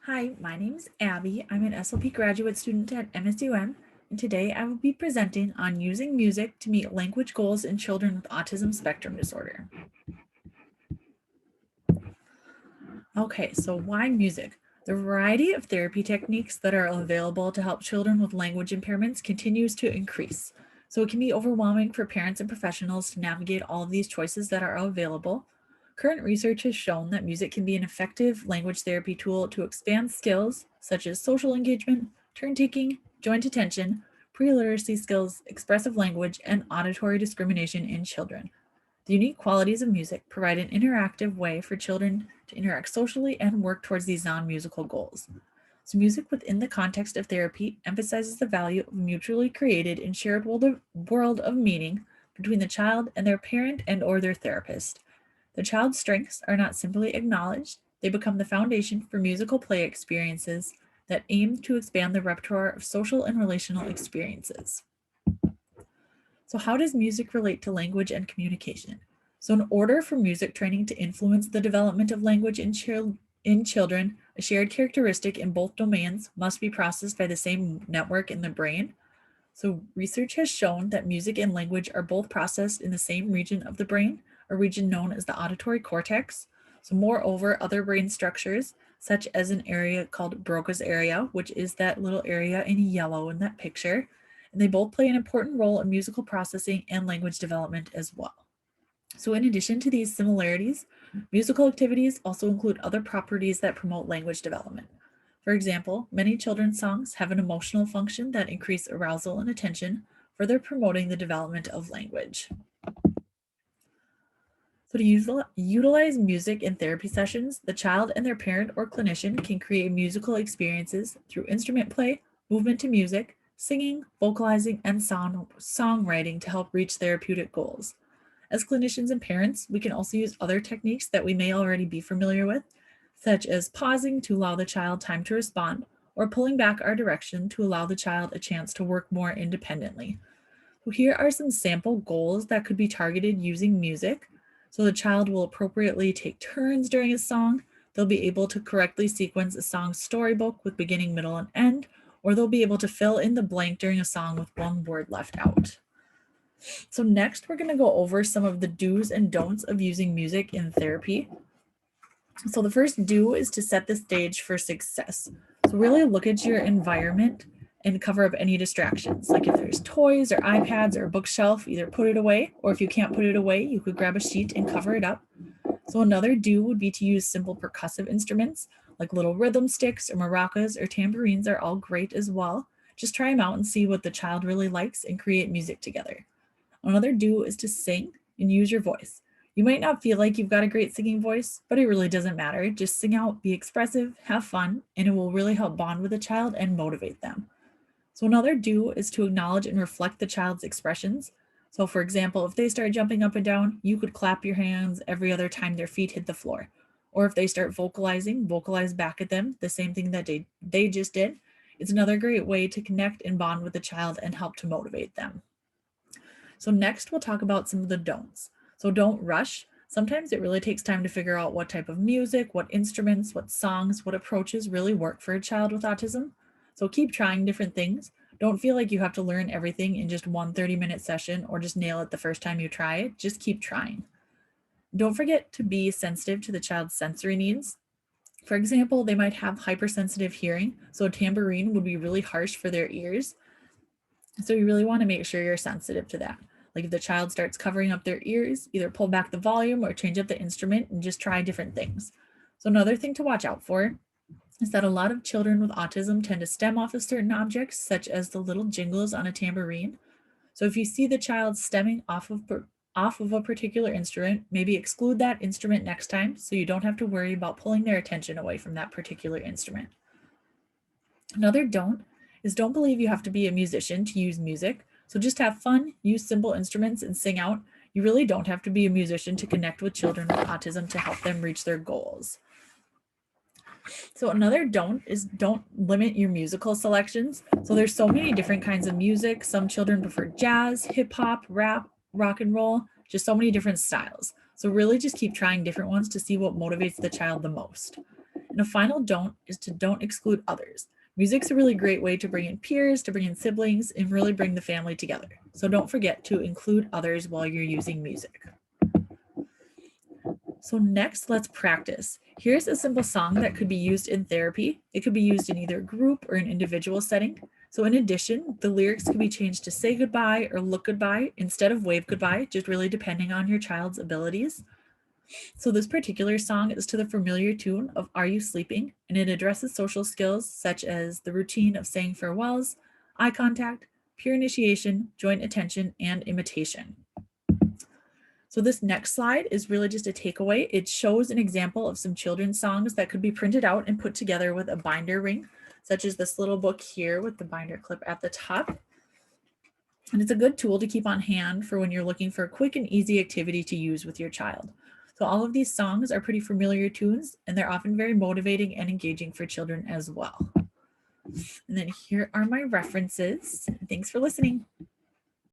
Hi, my name is Abby. I'm an SLP graduate student at MSUM, and today I will be presenting on using music to meet language goals in children with autism spectrum disorder. Okay, so why music? The variety of therapy techniques that are available to help children with language impairments continues to increase. So it can be overwhelming for parents and professionals to navigate all of these choices that are available. Current research has shown that music can be an effective language therapy tool to expand skills such as social engagement, turn taking, joint attention, pre-literacy skills, expressive language, and auditory discrimination in children. The unique qualities of music provide an interactive way for children to interact socially and work towards these non-musical goals. So music within the context of therapy emphasizes the value of mutually created and shared world of meaning between the child and their parent and or their therapist. The child's strengths are not simply acknowledged, they become the foundation for musical play experiences that aim to expand the repertoire of social and relational experiences. So, how does music relate to language and communication? So, in order for music training to influence the development of language in children, a shared characteristic in both domains must be processed by the same network in the brain. So, research has shown that music and language are both processed in the same region of the brain, a region known as the auditory cortex. So, moreover, other brain structures, such as an area called Broca's area, which is that little area in yellow in that picture, and they both play an important role in musical processing and language development as well. So, in addition to these similarities, musical activities also include other properties that promote language development. For example, many children's songs have an emotional function that increase arousal and attention, further promoting the development of language. So, to utilize music in therapy sessions, the child and their parent or clinician can create musical experiences through instrument play, movement to music, singing, vocalizing, and songwriting to help reach therapeutic goals. As clinicians and parents, we can also use other techniques that we may already be familiar with, such as pausing to allow the child time to respond, or pulling back our direction to allow the child a chance to work more independently. So here are some sample goals that could be targeted using music. So the child will appropriately take turns during a song. They'll be able to correctly sequence a song's storybook with beginning, middle, and end, or they'll be able to fill in the blank during a song with one word left out. So next, we're going to go over some of the do's and don'ts of using music in therapy. So the first do is to set the stage for success. So really look at your environment and cover up any distractions. Like if there's toys or iPads or a bookshelf, either put it away, or if you can't put it away, you could grab a sheet and cover it up. So another do would be to use simple percussive instruments like little rhythm sticks or maracas or tambourines are all great as well. Just try them out and see what the child really likes and create music together. Another do is to sing and use your voice. You might not feel like you've got a great singing voice, but it really doesn't matter. Just sing out, be expressive, have fun, and it will really help bond with the child and motivate them. So, another do is to acknowledge and reflect the child's expressions. So, for example, if they start jumping up and down, you could clap your hands every other time their feet hit the floor. Or if they start vocalizing, vocalize back at them, the same thing that they just did. It's another great way to connect and bond with the child and help to motivate them. So next we'll talk about some of the don'ts. So don't rush. Sometimes it really takes time to figure out what type of music, what instruments, what songs, what approaches really work for a child with autism. So keep trying different things. Don't feel like you have to learn everything in just one 30-minute session or just nail it the first time you try it. Just keep trying. Don't forget to be sensitive to the child's sensory needs. For example, they might have hypersensitive hearing, so a tambourine would be really harsh for their ears. So you really want to make sure you're sensitive to that. Like if the child starts covering up their ears, either pull back the volume or change up the instrument and just try different things. So another thing to watch out for is that a lot of children with autism tend to stem off of certain objects, such as the little jingles on a tambourine. So if you see the child stemming off of a particular instrument, maybe exclude that instrument next time so you don't have to worry about pulling their attention away from that particular instrument. Another don't believe you have to be a musician to use music. So just have fun, use simple instruments, and sing out. You really don't have to be a musician to connect with children with autism to help them reach their goals. So another don't is don't limit your musical selections. So there's so many different kinds of music. Some children prefer jazz, hip hop, rap, rock and roll, just so many different styles. So really just keep trying different ones to see what motivates the child the most. And a final don't is to don't exclude others. Music's a really great way to bring in peers, to bring in siblings, and really bring the family together. So don't forget to include others while you're using music. So next, let's practice. Here's a simple song that could be used in therapy. It could be used in either a group or an individual setting. So in addition, the lyrics could be changed to say goodbye or look goodbye instead of wave goodbye, just really depending on your child's abilities. So this particular song is to the familiar tune of Are You Sleeping? And it addresses social skills such as the routine of saying farewells, eye contact, peer initiation, joint attention, and imitation. So this next slide is really just a takeaway. It shows an example of some children's songs that could be printed out and put together with a binder ring, such as this little book here with the binder clip at the top. And it's a good tool to keep on hand for when you're looking for a quick and easy activity to use with your child. So all of these songs are pretty familiar tunes, and they're often very motivating and engaging for children as well. And then here are my references. Thanks for listening.